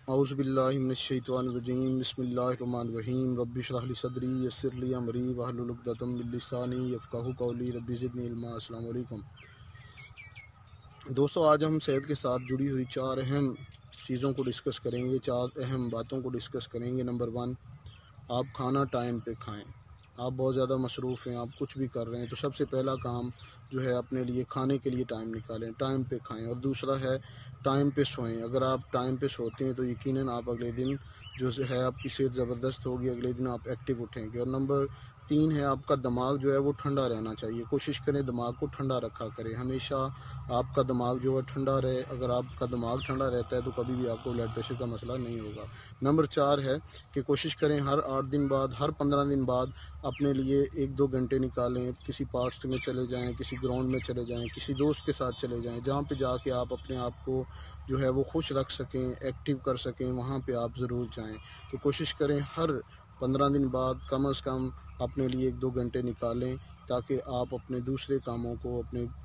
اعوذ باللہ من الشیطان الرجیم بسم اللہ الرحمن الرحیم رب اشرح لی صدری یسر لی امری واحلل عقدۃ من لسانی یفقہوا قولی رب زدنی علما۔ السلام علیکم دوستو، آج ہم صحت کے ساتھ جڑی ہوئی 4 اہم چیزوں کو ڈسکس کریں گے، 4 اہم باتوں کو ڈسکس کریں گے۔ نمبر 1، آپ کھانا ٹائم پہ کھائیں۔ آپ بہت زیادہ مصروف ہیں، آپ کچھ بھی کر رہے ہیں، تو سب سے پہلا کام جو ہے اپنے لیے کھانے کے لیے ٹائم نکالیں، ٹائم پہ کھائیں۔ اور دوسرا ہے ٹائم پہ سوئیں۔ اگر آپ ٹائم پہ سوتے ہیں تو یقیناً آپ اگلے دن جو ہے آپ کی صحت زبردست ہوگی، اگلے دن آپ ایکٹیو اٹھیں گے۔ اور نمبر 3 ہے آپ کا دماغ جو ہے وہ ٹھنڈا رہنا چاہیے۔ کوشش کریں دماغ کو ٹھنڈا رکھا کریں، ہمیشہ آپ کا دماغ جو ہے ٹھنڈا رہے۔ اگر آپ کا دماغ ٹھنڈا رہتا ہے تو کبھی بھی آپ کو بلڈ پریشر کا مسئلہ نہیں ہوگا۔ نمبر 4 ہے کہ کوشش کریں ہر 8 دن بعد، ہر 15 دن بعد اپنے لیے 1-2 گھنٹے نکالیں، کسی پارکس میں چلے جائیں، کسی گراؤنڈ میں چلے جائیں، کسی دوست کے ساتھ چلے جائیں، جہاں پہ جا کے آپ اپنے آپ کو جو ہے وہ خوش رکھ سکیں، ایکٹیو کر سکیں، وہاں پہ آپ ضرور جائیں۔ تو کوشش کریں ہر 15 دن بعد کم از کم اپنے لیے 1-2 گھنٹے نکالیں، تاکہ آپ اپنے دوسرے کاموں کو،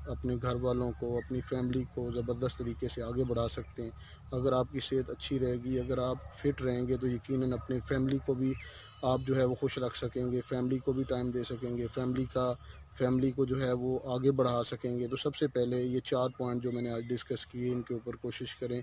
اپنے گھر والوں کو، اپنی فیملی کو زبردست طریقے سے آگے بڑھا سکتے ہیں۔ اگر آپ کی صحت اچھی رہے گی، اگر آپ فٹ رہیں گے، تو یقیناً اپنے فیملی کو بھی آپ جو ہے وہ خوش رکھ سکیں گے، فیملی کو بھی ٹائم دے سکیں گے، فیملی کو جو ہے وہ آگے بڑھا سکیں گے۔ تو سب سے پہلے یہ 4 پوائنٹ جو میں نے آج ڈسکس کیے، ان کے اوپر کوشش کریں۔